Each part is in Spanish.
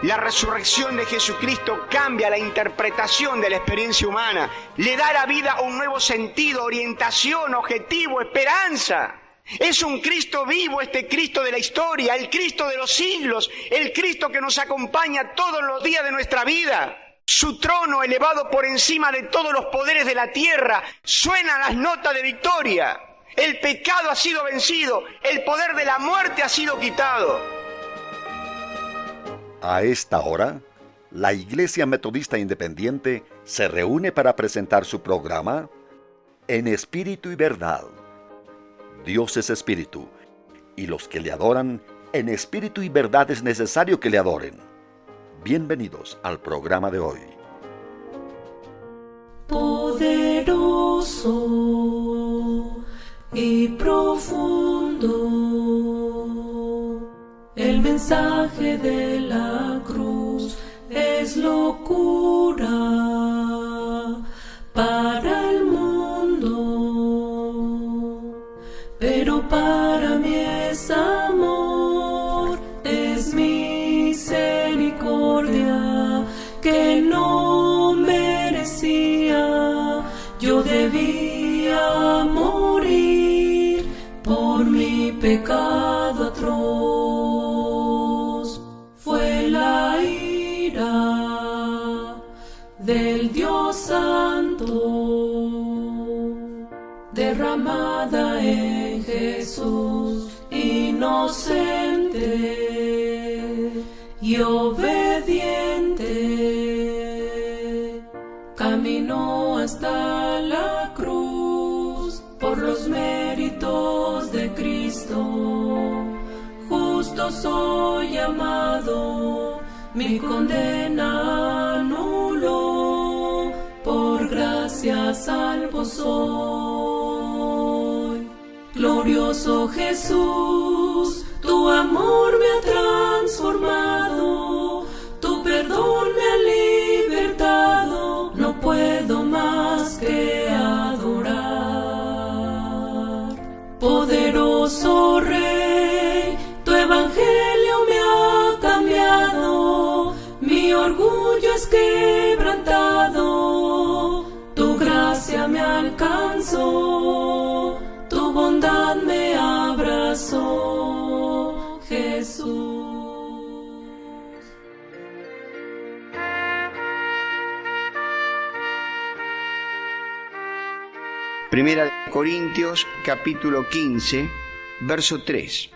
La resurrección de Jesucristo cambia la interpretación de la experiencia humana, le da a la vida un nuevo sentido, orientación, objetivo, esperanza. Es un Cristo vivo, este Cristo de la historia, el Cristo de los siglos, el Cristo que nos acompaña todos los días de nuestra vida. Su trono elevado por encima de todos los poderes de la tierra, suenan las notas de victoria. El pecado ha sido vencido, el poder de la muerte ha sido quitado. A esta hora, la Iglesia Metodista Independiente se reúne para presentar su programa En Espíritu y Verdad. Dios es espíritu, y los que le adoran en espíritu y verdad es necesario que le adoren. Bienvenidos al programa de hoy. Poderoso y profundo, el mensaje de la cruz es locura para el mundo, pero para mí es amor, es misericordia que no merecía. Yo debía morir por mi pecado atroz. Fue la ira del Dios Santo derramada en Jesús, inocente y obediente, caminó hasta la cruz por los méritos de Cristo. Justo soy llamado, mi condena anuló, por gracia salvo soy. Glorioso Jesús, tu amor me ha transformado, tu perdón me ha libertado, no puedo más que adorar. Poderoso Rey, tu evangelio me ha cambiado, mi orgullo es quebrantado, tu gracia me alcanzó, tu bondad me abrazó, Jesús. Primera de Corintios, capítulo 15, verso 3.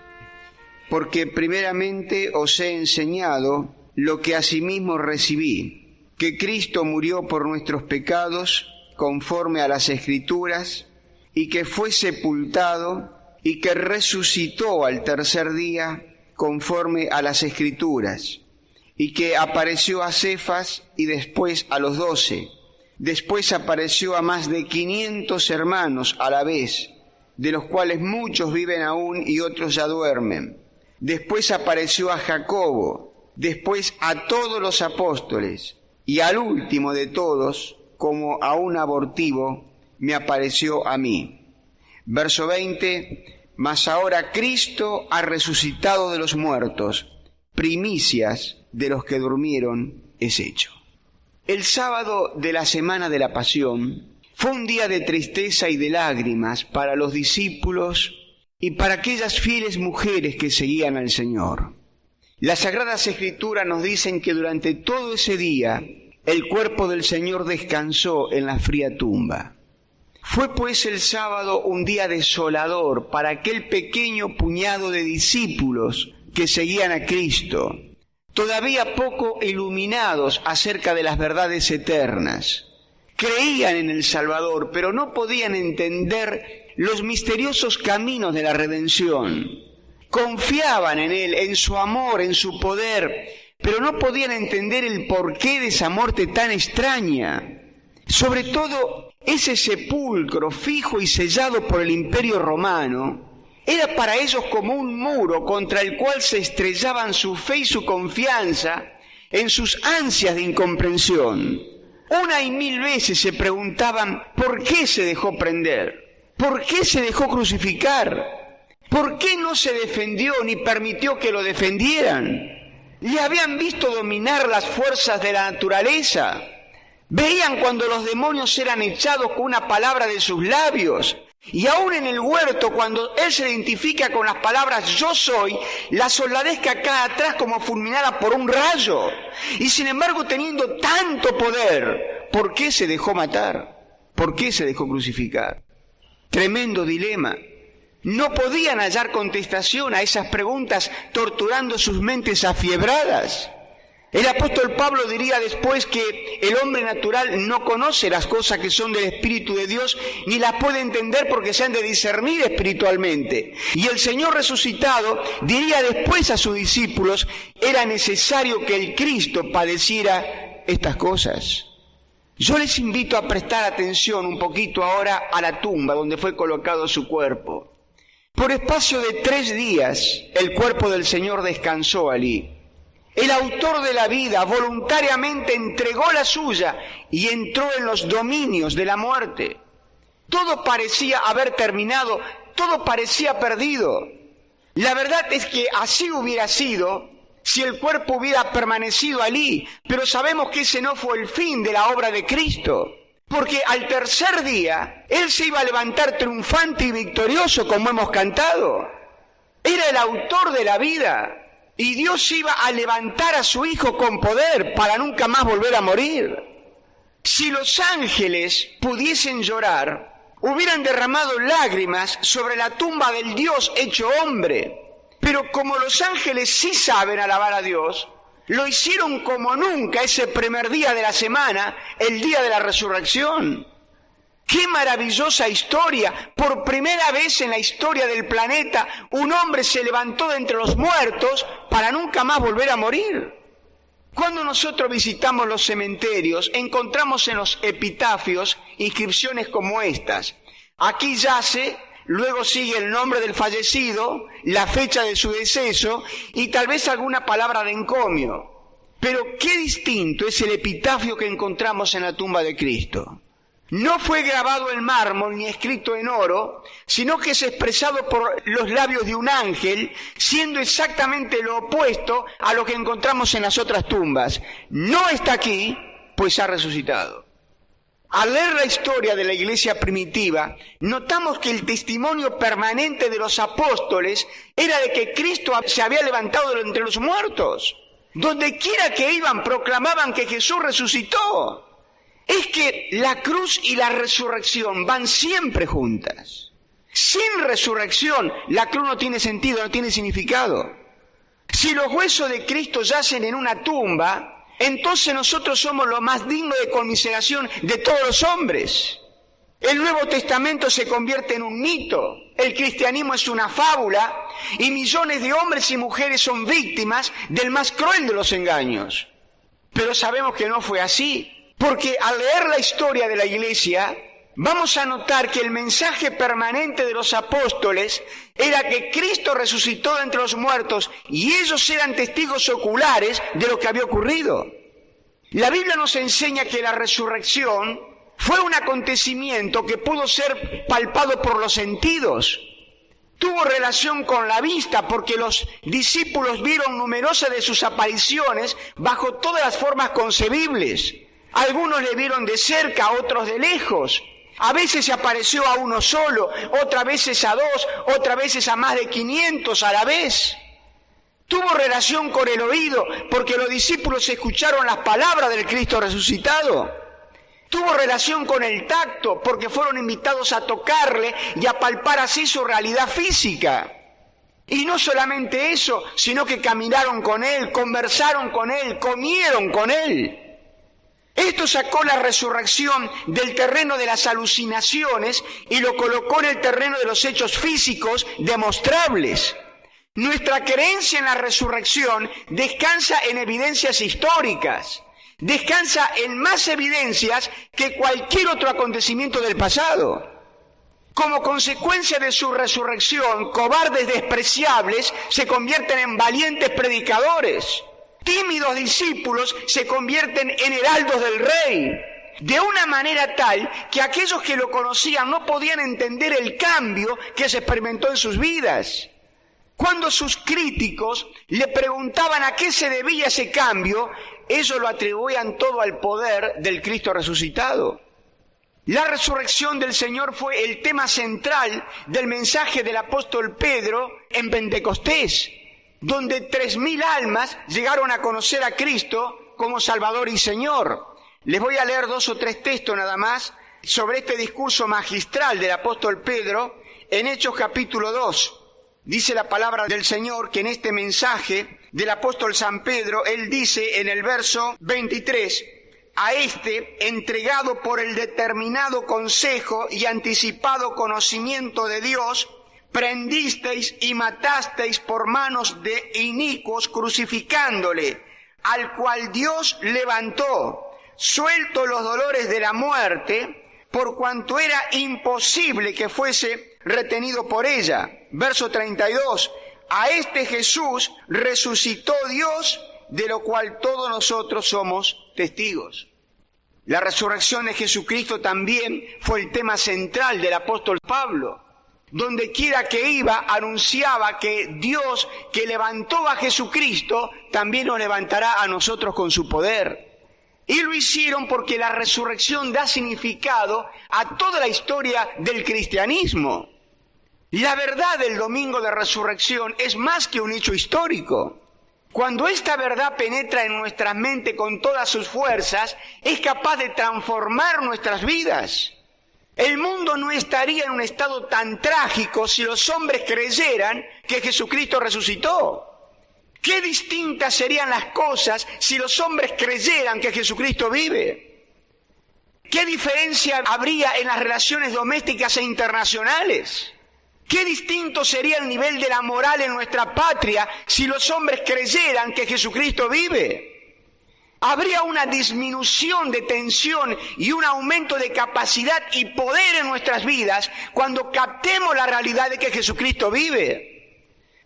Porque primeramente os he enseñado lo que asimismo recibí, que Cristo murió por nuestros pecados, conforme a las Escrituras, y que fue sepultado, y que resucitó al tercer día, conforme a las Escrituras, y que apareció a Cefas y después a los 12. Después apareció a más de 500 hermanos a la vez, de los cuales muchos viven aún y otros ya duermen. Después apareció a Jacobo, después a todos los apóstoles, y al último de todos, como a un abortivo, me apareció a mí. Verso 20, mas ahora Cristo ha resucitado de los muertos, primicias de los que durmieron es hecho. El sábado de la semana de la Pasión fue un día de tristeza y de lágrimas para los discípulos y para aquellas fieles mujeres que seguían al Señor. Las Sagradas Escrituras nos dicen que durante todo ese día el cuerpo del Señor descansó en la fría tumba. Fue pues el sábado un día desolador para aquel pequeño puñado de discípulos que seguían a Cristo, todavía poco iluminados acerca de las verdades eternas. Creían en el Salvador, pero no podían entender los misteriosos caminos de la redención. Confiaban en Él, en su amor, en su poder, pero no podían entender el porqué de esa muerte tan extraña. Sobre todo, ese sepulcro fijo y sellado por el Imperio Romano era para ellos como un muro contra el cual se estrellaban su fe y su confianza en sus ansias de incomprensión. Una y mil veces se preguntaban ¿por qué se dejó prender? ¿Por qué se dejó crucificar? ¿Por qué no se defendió ni permitió que lo defendieran? Le habían visto dominar las fuerzas de la naturaleza. Veían cuando los demonios eran echados con una palabra de sus labios. Y aún en el huerto, cuando él se identifica con las palabras yo soy, la soldadez que cae atrás como fulminada por un rayo. Y sin embargo, teniendo tanto poder, ¿por qué se dejó matar? ¿Por qué se dejó crucificar? Tremendo dilema. No podían hallar contestación a esas preguntas, torturando sus mentes afiebradas. El apóstol Pablo diría después que el hombre natural no conoce las cosas que son del Espíritu de Dios, ni las puede entender porque se han de discernir espiritualmente. Y el Señor resucitado diría después a sus discípulos, era necesario que el Cristo padeciera estas cosas. Yo les invito a prestar atención un poquito ahora a la tumba donde fue colocado su cuerpo. Por espacio de 3 días el cuerpo del Señor descansó allí. El autor de la vida voluntariamente entregó la suya y entró en los dominios de la muerte. Todo parecía haber terminado, todo parecía perdido. La verdad es que así hubiera sido si el cuerpo hubiera permanecido allí, pero sabemos que ese no fue el fin de la obra de Cristo, porque al tercer día Él se iba a levantar triunfante y victorioso como hemos cantado. Era el autor de la vida. Y Dios iba a levantar a su Hijo con poder para nunca más volver a morir. Si los ángeles pudiesen llorar, hubieran derramado lágrimas sobre la tumba del Dios hecho hombre. Pero como los ángeles sí saben alabar a Dios, lo hicieron como nunca ese primer día de la semana, el día de la resurrección. ¡Qué maravillosa historia! Por primera vez en la historia del planeta, un hombre se levantó de entre los muertos para nunca más volver a morir. Cuando nosotros visitamos los cementerios, encontramos en los epitafios inscripciones como estas. Aquí yace, luego sigue el nombre del fallecido, la fecha de su deceso y tal vez alguna palabra de encomio. Pero qué distinto es el epitafio que encontramos en la tumba de Cristo. No fue grabado en mármol ni escrito en oro, sino que es expresado por los labios de un ángel, siendo exactamente lo opuesto a lo que encontramos en las otras tumbas. No está aquí, pues ha resucitado. Al leer la historia de la iglesia primitiva, notamos que el testimonio permanente de los apóstoles era de que Cristo se había levantado de entre los muertos. Donde quiera que iban, proclamaban que Jesús resucitó. Es que la cruz y la resurrección van siempre juntas. Sin resurrección, la cruz no tiene sentido, no tiene significado. Si los huesos de Cristo yacen en una tumba, entonces nosotros somos los más dignos de conmiseración de todos los hombres. El Nuevo Testamento se convierte en un mito, el cristianismo es una fábula y millones de hombres y mujeres son víctimas del más cruel de los engaños. Pero sabemos que no fue así. Porque al leer la historia de la iglesia, vamos a notar que el mensaje permanente de los apóstoles era que Cristo resucitó de entre los muertos y ellos eran testigos oculares de lo que había ocurrido. La Biblia nos enseña que la resurrección fue un acontecimiento que pudo ser palpado por los sentidos. Tuvo relación con la vista porque los discípulos vieron numerosas de sus apariciones bajo todas las formas concebibles. Algunos le vieron de cerca, otros de lejos. A veces se apareció a uno solo, otras veces a 2, otras veces a más de 500 a la vez. Tuvo relación con el oído, porque los discípulos escucharon las palabras del Cristo resucitado. Tuvo relación con el tacto, porque fueron invitados a tocarle y a palpar así su realidad física. Y no solamente eso, sino que caminaron con Él, conversaron con Él, comieron con Él. Esto sacó la resurrección del terreno de las alucinaciones y lo colocó en el terreno de los hechos físicos demostrables. Nuestra creencia en la resurrección descansa en evidencias históricas, descansa en más evidencias que cualquier otro acontecimiento del pasado. Como consecuencia de su resurrección, cobardes despreciables se convierten en valientes predicadores. Tímidos discípulos se convierten en heraldos del Rey, de una manera tal que aquellos que lo conocían no podían entender el cambio que se experimentó en sus vidas. Cuando sus críticos le preguntaban a qué se debía ese cambio, ellos lo atribuían todo al poder del Cristo resucitado. La resurrección del Señor fue el tema central del mensaje del apóstol Pedro en Pentecostés, donde 3.000 almas llegaron a conocer a Cristo como Salvador y Señor. Les voy a leer 2 o 3 textos nada más sobre este discurso magistral del apóstol Pedro en Hechos capítulo 2. Dice la palabra del Señor que en este mensaje del apóstol San Pedro, él dice en el verso 23, a este, entregado por el determinado consejo y anticipado conocimiento de Dios, prendisteis y matasteis por manos de inicuos crucificándole, al cual Dios levantó, suelto los dolores de la muerte, por cuanto era imposible que fuese retenido por ella. Verso 32, a este Jesús resucitó Dios, de lo cual todos nosotros somos testigos. La resurrección de Jesucristo también fue el tema central del apóstol Pablo. Donde quiera que iba, anunciaba que Dios que levantó a Jesucristo, también nos levantará a nosotros con su poder. Y lo hicieron porque la resurrección da significado a toda la historia del cristianismo. La verdad del domingo de resurrección es más que un hecho histórico. Cuando esta verdad penetra en nuestra mente con todas sus fuerzas, es capaz de transformar nuestras vidas. El mundo no estaría en un estado tan trágico si los hombres creyeran que Jesucristo resucitó. Qué distintas serían las cosas si los hombres creyeran que Jesucristo vive. ¿Qué diferencia habría en las relaciones domésticas e internacionales? Qué distinto sería el nivel de la moral en nuestra patria si los hombres creyeran que Jesucristo vive. Habría una disminución de tensión y un aumento de capacidad y poder en nuestras vidas cuando captemos la realidad de que Jesucristo vive.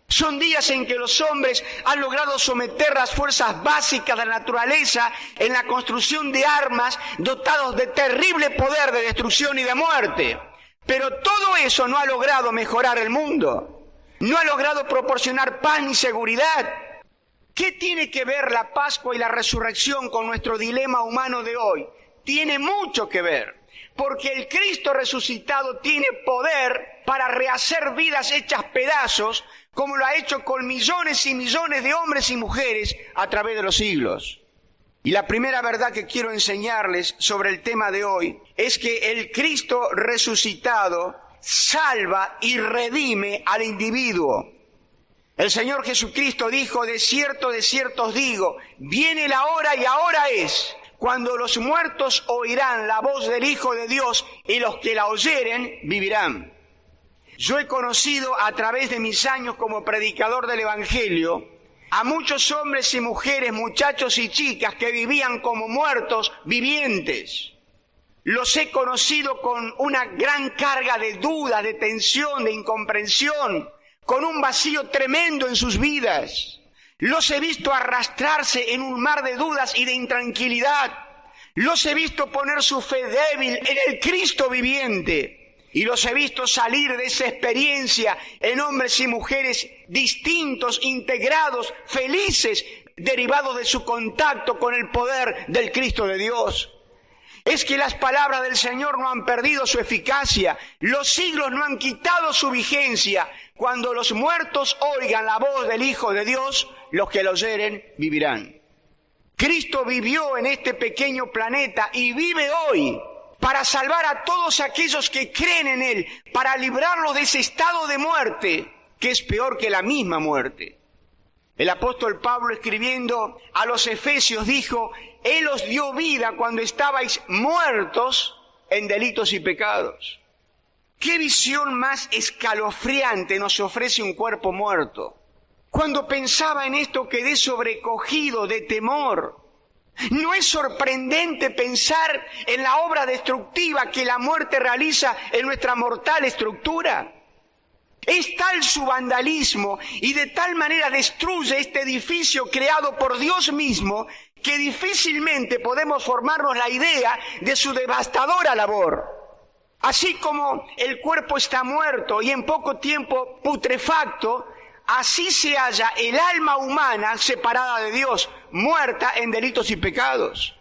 Son días en que los hombres han logrado someter las fuerzas básicas de la naturaleza en la construcción de armas dotados de terrible poder de destrucción y de muerte. Pero todo eso no ha logrado mejorar el mundo, no ha logrado proporcionar paz ni seguridad. ¿Qué tiene que ver la Pascua y la resurrección con nuestro dilema humano de hoy? Tiene mucho que ver, porque el Cristo resucitado tiene poder para rehacer vidas hechas pedazos, como lo ha hecho con millones y millones de hombres y mujeres a través de los siglos. Y la primera verdad que quiero enseñarles sobre el tema de hoy es que el Cristo resucitado salva y redime al individuo. El Señor Jesucristo dijo, de cierto os digo, viene la hora y ahora es, cuando los muertos oirán la voz del Hijo de Dios y los que la oyeren vivirán. Yo he conocido a través de mis años como predicador del Evangelio a muchos hombres y mujeres, muchachos y chicas que vivían como muertos vivientes. Los he conocido con una gran carga de dudas, de tensión, de incomprensión, con un vacío tremendo en sus vidas. Los he visto arrastrarse en un mar de dudas y de intranquilidad. Los he visto poner su fe débil en el Cristo viviente. Y los he visto salir de esa experiencia en hombres y mujeres distintos, integrados, felices, derivados de su contacto con el poder del Cristo de Dios. Es que las palabras del Señor no han perdido su eficacia, los siglos no han quitado su vigencia. Cuando los muertos oigan la voz del Hijo de Dios, los que lo oyeren vivirán. Cristo vivió en este pequeño planeta y vive hoy para salvar a todos aquellos que creen en Él, para librarlos de ese estado de muerte, que es peor que la misma muerte. El apóstol Pablo, escribiendo a los Efesios, dijo, Él os dio vida cuando estabais muertos en delitos y pecados. ¿Qué visión más escalofriante nos ofrece un cuerpo muerto? Cuando pensaba en esto quedé sobrecogido de temor. ¿No es sorprendente pensar en la obra destructiva que la muerte realiza en nuestra mortal estructura? Es tal su vandalismo y de tal manera destruye este edificio creado por Dios mismo que difícilmente podemos formarnos la idea de su devastadora labor. Así como el cuerpo está muerto y en poco tiempo putrefacto, así se halla el alma humana separada de Dios, muerta en delitos y pecados.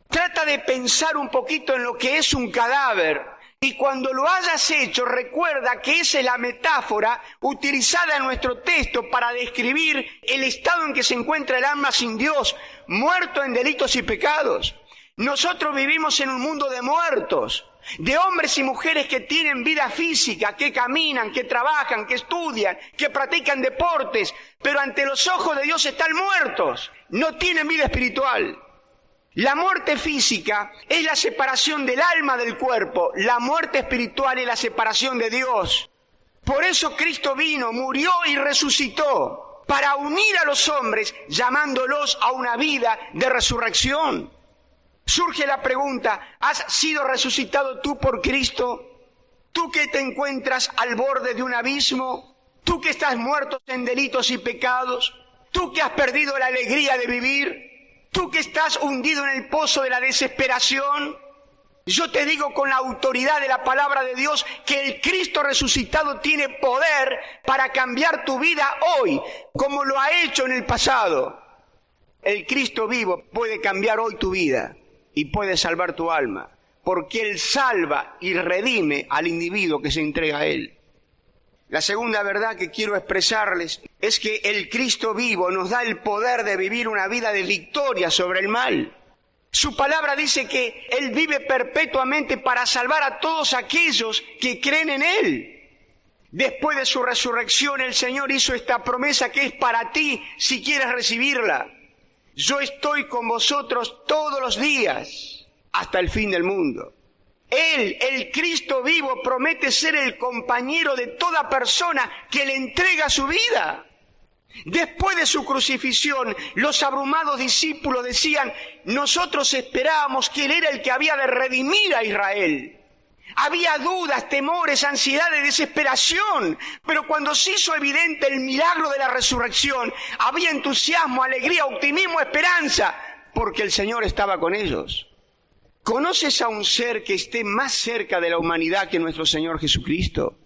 Trata de pensar un poquito en lo que es un cadáver, y cuando lo hayas hecho, recuerda que esa es la metáfora utilizada en nuestro texto para describir el estado en que se encuentra el alma sin Dios, muerto en delitos y pecados. Nosotros vivimos en un mundo de muertos, de hombres y mujeres que tienen vida física, que caminan, que trabajan, que estudian, que practican deportes, pero ante los ojos de Dios están muertos, no tienen vida espiritual. La muerte física es la separación del alma del cuerpo, la muerte espiritual es la separación de Dios. Por eso Cristo vino, murió y resucitó, para unir a los hombres, llamándolos a una vida de resurrección. Surge la pregunta, ¿has sido resucitado tú por Cristo? ¿Tú que te encuentras al borde de un abismo? ¿Tú que estás muerto en delitos y pecados? ¿Tú que has perdido la alegría de vivir? ¿Tú que estás hundido en el pozo de la desesperación? Yo te digo con la autoridad de la palabra de Dios que el Cristo resucitado tiene poder para cambiar tu vida hoy, como lo ha hecho en el pasado. El Cristo vivo puede cambiar hoy tu vida y puede salvar tu alma, porque Él salva y redime al individuo que se entrega a Él. La segunda verdad que quiero expresarles es que el Cristo vivo nos da el poder de vivir una vida de victoria sobre el mal. Su palabra dice que Él vive perpetuamente para salvar a todos aquellos que creen en Él. Después de su resurrección, el Señor hizo esta promesa que es para ti si quieres recibirla. Yo estoy con vosotros todos los días hasta el fin del mundo. Él, el Cristo vivo, promete ser el compañero de toda persona que le entrega su vida. Después de su crucifixión, los abrumados discípulos decían, nosotros esperábamos que Él era el que había de redimir a Israel. Había dudas, temores, ansiedades, desesperación, pero cuando se hizo evidente el milagro de la resurrección, había entusiasmo, alegría, optimismo, esperanza, porque el Señor estaba con ellos. ¿Conoces a un ser que esté más cerca de la humanidad que nuestro Señor Jesucristo?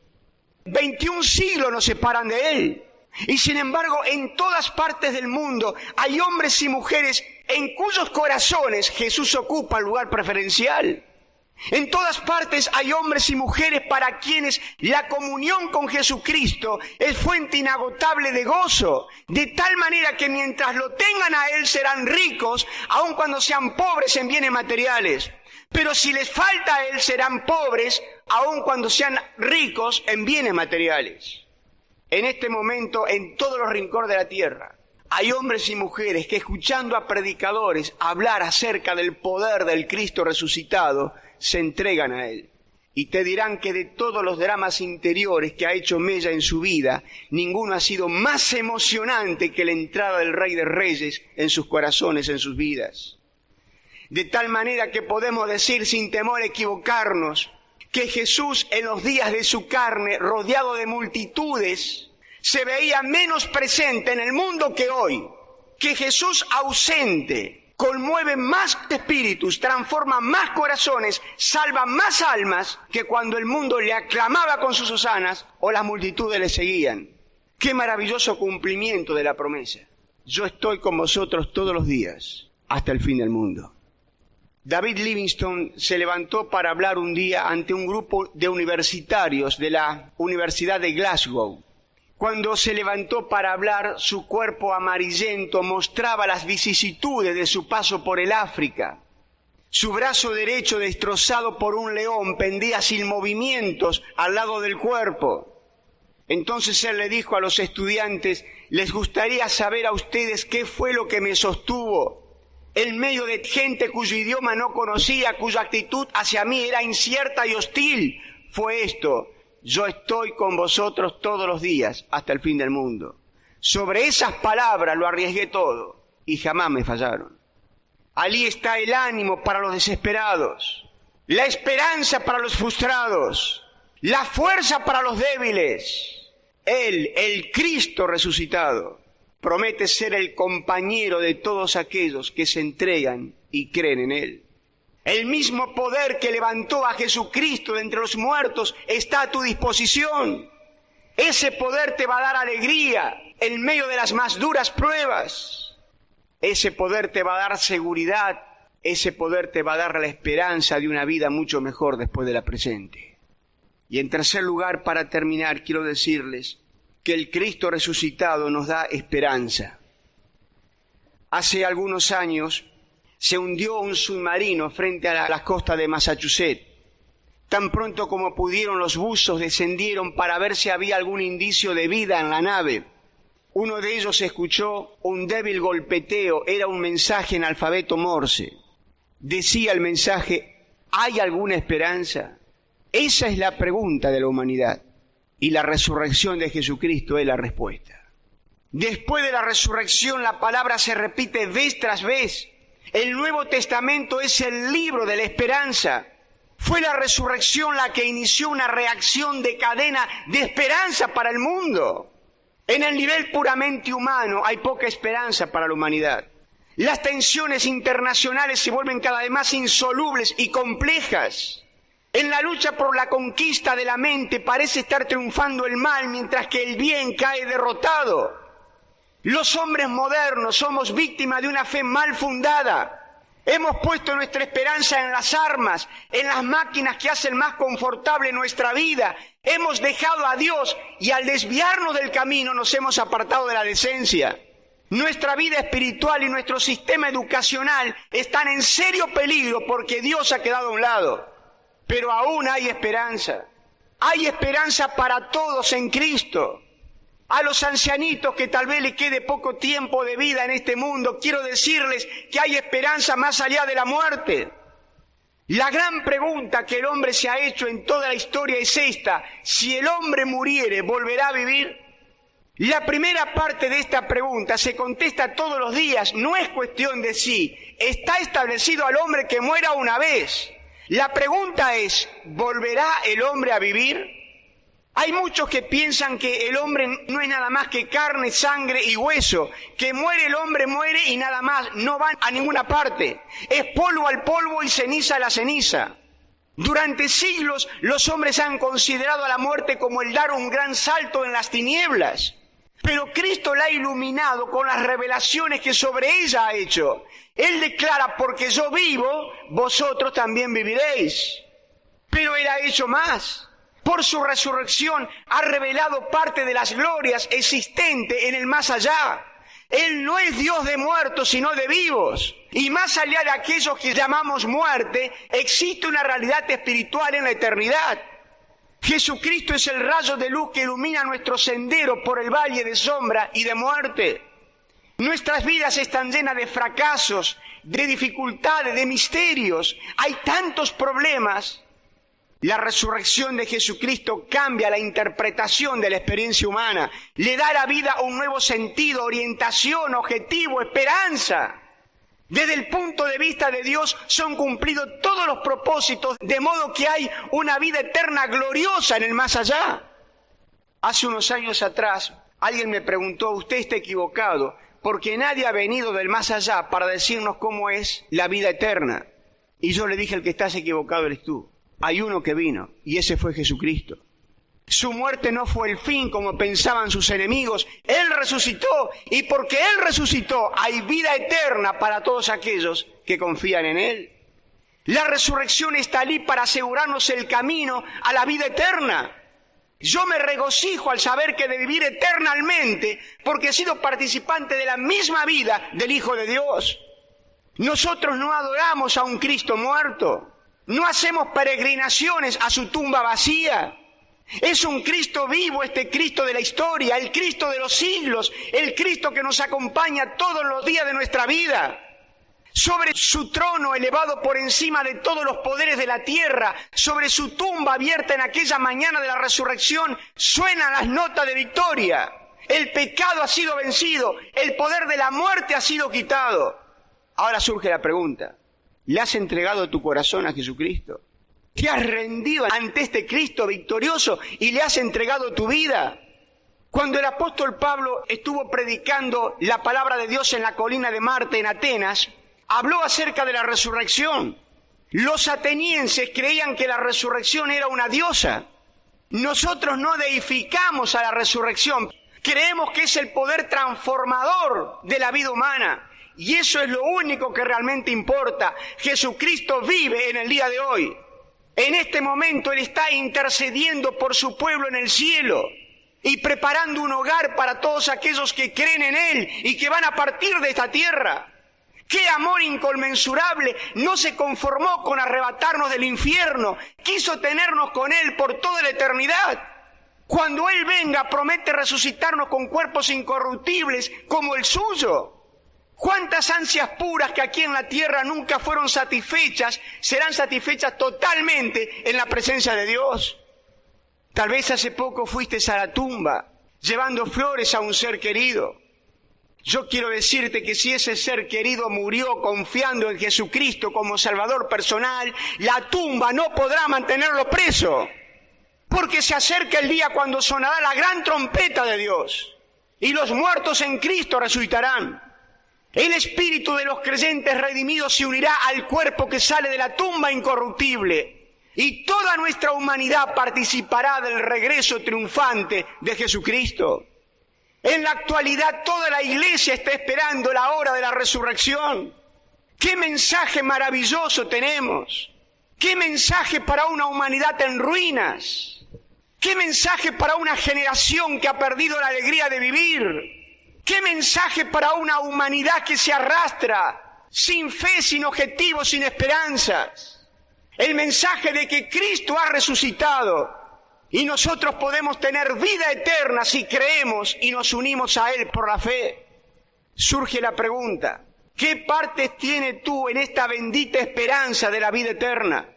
21 siglos nos separan de Él. Y sin embargo, en todas partes del mundo hay hombres y mujeres en cuyos corazones Jesús ocupa el lugar preferencial. En todas partes hay hombres y mujeres para quienes la comunión con Jesucristo es fuente inagotable de gozo, de tal manera que mientras lo tengan a Él serán ricos, aun cuando sean pobres en bienes materiales. Pero si les falta a Él serán pobres, aun cuando sean ricos en bienes materiales. En este momento, en todos los rincones de la tierra, hay hombres y mujeres que escuchando a predicadores hablar acerca del poder del Cristo resucitado, se entregan a Él. Y te dirán que de todos los dramas interiores que ha hecho mella en su vida, ninguno ha sido más emocionante que la entrada del Rey de Reyes en sus corazones, en sus vidas. De tal manera que podemos decir sin temor a equivocarnos, que Jesús en los días de su carne, rodeado de multitudes, se veía menos presente en el mundo que hoy. Que Jesús ausente conmueve más espíritus, transforma más corazones, salva más almas que cuando el mundo le aclamaba con sus hosanas o las multitudes le seguían. ¡Qué maravilloso cumplimiento de la promesa! Yo estoy con vosotros todos los días hasta el fin del mundo. David Livingstone se levantó para hablar un día ante un grupo de universitarios de la Universidad de Glasgow. Cuando se levantó para hablar, su cuerpo amarillento mostraba las vicisitudes de su paso por el África. Su brazo derecho, destrozado por un león, pendía sin movimientos al lado del cuerpo. Entonces él le dijo a los estudiantes, les gustaría saber a ustedes qué fue lo que me sostuvo en medio de gente cuyo idioma no conocía, cuya actitud hacia mí era incierta y hostil. Fue esto: yo estoy con vosotros todos los días hasta el fin del mundo. Sobre esas palabras lo arriesgué todo y jamás me fallaron. Allí está el ánimo para los desesperados, la esperanza para los frustrados, la fuerza para los débiles. Él, el Cristo resucitado, promete ser el compañero de todos aquellos que se entregan y creen en Él. El mismo poder que levantó a Jesucristo de entre los muertos está a tu disposición. Ese poder te va a dar alegría en medio de las más duras pruebas. Ese poder te va a dar seguridad. Ese poder te va a dar la esperanza de una vida mucho mejor después de la presente. Y en tercer lugar, para terminar, quiero decirles que el Cristo resucitado nos da esperanza. Hace algunos años se hundió un submarino frente a las costas de Massachusetts. Tan pronto como pudieron, los buzos descendieron para ver si había algún indicio de vida en la nave. Uno de ellos escuchó un débil golpeteo, era un mensaje en alfabeto Morse. Decía el mensaje: ¿hay alguna esperanza? Esa es la pregunta de la humanidad, y la resurrección de Jesucristo es la respuesta. Después de la resurrección, la palabra se repite vez tras vez. El Nuevo Testamento es el libro de la esperanza. Fue la resurrección la que inició una reacción de cadena de esperanza para el mundo. En el nivel puramente humano hay poca esperanza para la humanidad. Las tensiones internacionales se vuelven cada vez más insolubles y complejas. En la lucha por la conquista de la mente parece estar triunfando el mal, mientras que el bien cae derrotado. Los hombres modernos somos víctimas de una fe mal fundada. Hemos puesto nuestra esperanza en las armas, en las máquinas que hacen más confortable nuestra vida. Hemos dejado a Dios y al desviarnos del camino nos hemos apartado de la decencia. Nuestra vida espiritual y nuestro sistema educacional están en serio peligro porque Dios ha quedado a un lado. Pero aún hay esperanza. Hay esperanza para todos en Cristo. A los ancianitos que tal vez les quede poco tiempo de vida en este mundo, quiero decirles que hay esperanza más allá de la muerte. La gran pregunta que el hombre se ha hecho en toda la historia es esta: si el hombre muriere, ¿volverá a vivir? La primera parte de esta pregunta se contesta todos los días, no es cuestión de si. Está establecido al hombre que muera una vez. La pregunta es, ¿volverá el hombre a vivir? Hay muchos que piensan que el hombre no es nada más que carne, sangre y hueso, que muere el hombre, muere y nada más, no va a ninguna parte. Es polvo al polvo y ceniza a la ceniza. Durante siglos los hombres han considerado a la muerte como el dar un gran salto en las tinieblas. Pero Cristo la ha iluminado con las revelaciones que sobre ella ha hecho. Él declara: porque yo vivo, vosotros también viviréis. Pero Él ha hecho más. Por su resurrección ha revelado parte de las glorias existentes en el más allá. Él no es Dios de muertos, sino de vivos. Y más allá de aquellos que llamamos muerte, existe una realidad espiritual en la eternidad. Jesucristo es el rayo de luz que ilumina nuestro sendero por el valle de sombra y de muerte. Nuestras vidas están llenas de fracasos, de dificultades, de misterios. Hay tantos problemas. La resurrección de Jesucristo cambia la interpretación de la experiencia humana. Le da a la vida un nuevo sentido, orientación, objetivo, esperanza. Desde el punto de vista de Dios son cumplidos todos los propósitos, de modo que hay una vida eterna gloriosa en el más allá. Hace unos años atrás, alguien me preguntó: usted está equivocado, porque nadie ha venido del más allá para decirnos cómo es la vida eterna. Y yo le dije: el que estás equivocado eres tú. Hay uno que vino, y ese fue Jesucristo. Su muerte no fue el fin como pensaban sus enemigos. Él resucitó, y porque Él resucitó hay vida eterna para todos aquellos que confían en Él. La resurrección está allí para asegurarnos el camino a la vida eterna. Yo me regocijo al saber que de vivir eternamente, porque he sido participante de la misma vida del Hijo de Dios. Nosotros no adoramos a un Cristo muerto. No hacemos peregrinaciones a su tumba vacía. Es un Cristo vivo, este Cristo de la historia, el Cristo de los siglos, el Cristo que nos acompaña todos los días de nuestra vida. Sobre su trono elevado por encima de todos los poderes de la tierra, sobre su tumba abierta en aquella mañana de la resurrección, suenan las notas de victoria. El pecado ha sido vencido, el poder de la muerte ha sido quitado. Ahora surge la pregunta: ¿le has entregado tu corazón a Jesucristo? ¿Te has rendido ante este Cristo victorioso y le has entregado tu vida? Cuando el apóstol Pablo estuvo predicando la palabra de Dios en la colina de Marte en Atenas, habló acerca de la resurrección. Los atenienses creían que la resurrección era una diosa. Nosotros no deificamos a la resurrección. Creemos que es el poder transformador de la vida humana. Y eso es lo único que realmente importa. Jesucristo vive en el día de hoy. En este momento Él está intercediendo por su pueblo en el cielo y preparando un hogar para todos aquellos que creen en Él y que van a partir de esta tierra. ¡Qué amor inconmensurable! No se conformó con arrebatarnos del infierno, quiso tenernos con Él por toda la eternidad. Cuando Él venga, promete resucitarnos con cuerpos incorruptibles como el suyo. ¿Cuántas ansias puras que aquí en la tierra nunca fueron satisfechas, serán satisfechas totalmente en la presencia de Dios? Tal vez hace poco fuiste a la tumba, llevando flores a un ser querido. Yo quiero decirte que si ese ser querido murió confiando en Jesucristo como Salvador personal, la tumba no podrá mantenerlo preso. Porque se acerca el día cuando sonará la gran trompeta de Dios y los muertos en Cristo resucitarán. El espíritu de los creyentes redimidos se unirá al cuerpo que sale de la tumba incorruptible y toda nuestra humanidad participará del regreso triunfante de Jesucristo. En la actualidad toda la iglesia está esperando la hora de la resurrección. ¡Qué mensaje maravilloso tenemos! ¡Qué mensaje para una humanidad en ruinas! ¡Qué mensaje para una generación que ha perdido la alegría de vivir! ¡Qué mensaje para una humanidad que se arrastra, sin fe, sin objetivos, sin esperanzas! El mensaje de que Cristo ha resucitado y nosotros podemos tener vida eterna si creemos y nos unimos a Él por la fe. Surge la pregunta, ¿qué partes tienes tú en esta bendita esperanza de la vida eterna?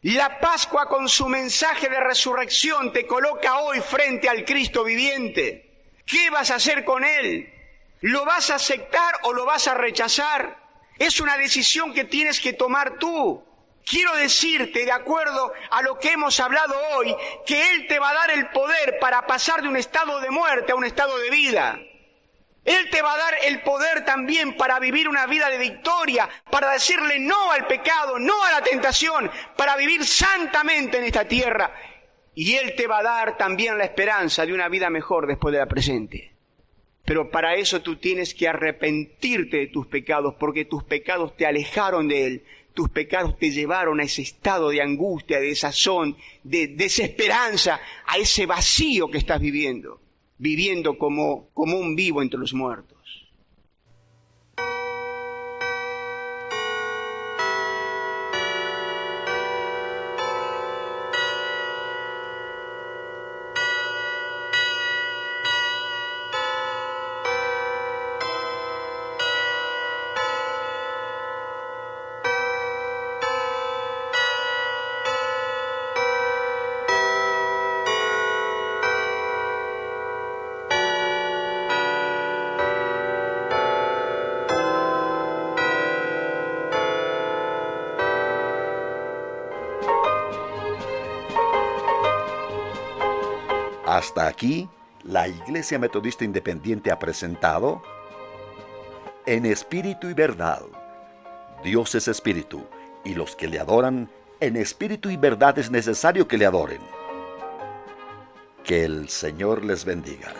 La Pascua con su mensaje de resurrección te coloca hoy frente al Cristo viviente. ¿Qué vas a hacer con Él? ¿Lo vas a aceptar o lo vas a rechazar? Es una decisión que tienes que tomar tú. Quiero decirte, de acuerdo a lo que hemos hablado hoy, que Él te va a dar el poder para pasar de un estado de muerte a un estado de vida. Él te va a dar el poder también para vivir una vida de victoria, para decirle no al pecado, no a la tentación, para vivir santamente en esta tierra. Y Él te va a dar también la esperanza de una vida mejor después de la presente. Pero para eso tú tienes que arrepentirte de tus pecados, porque tus pecados te alejaron de Él. Tus pecados te llevaron a ese estado de angustia, de desazón, de desesperanza, a ese vacío que estás viviendo como un vivo entre los muertos. Hasta aquí, la Iglesia Metodista Independiente ha presentado En Espíritu y Verdad. Dios es Espíritu, y los que le adoran, en espíritu y verdad es necesario que le adoren. Que el Señor les bendiga.